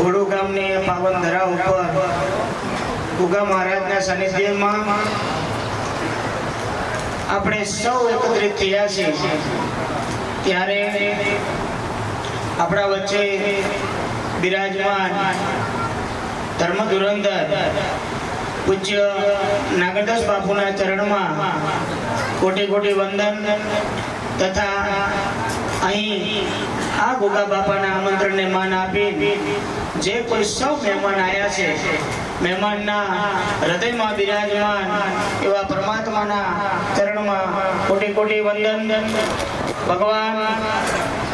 ઘોડુ ગામની પાવન ધરા ઉપર ગુગા મહારાજના સાનિધ્યમાં આપણે સૌ એકત્રિત થયા છીએ ત્યારે આપણા વચ્ચે બિરાજમાન ધર્મ ધુરંધર પૂજ્ય નાગરદાસ બાપુના ચરણમાં કોટી કોટી વંદન તથા અહીં આ ગોગા બાપાના આમંત્રણને માન આપી જે કોઈ સૌ મહેમાન આવ્યા છે મહેમાનના હૃદયમાં બિરાજમાન એવા પરમાત્માના ચરણમાં કોટી કોટી વંદન। ભગવાન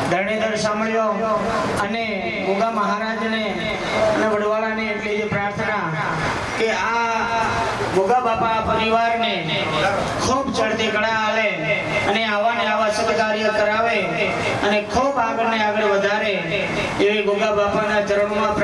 ધરણીધર સાંભળ્યો અને ગોગા મહારાજને અને વડવાળાને એટલી જ પ્રાર્થના કે આ ગોગા બાપા પરિવારને ખૂબ ચડતી કળા આલે અને આવા ને આવા સત્કાર્ય કરાવે અને ખૂબ આગળ ને આગળ વધારે એવી ગોગા બાપાના ચરણોમાં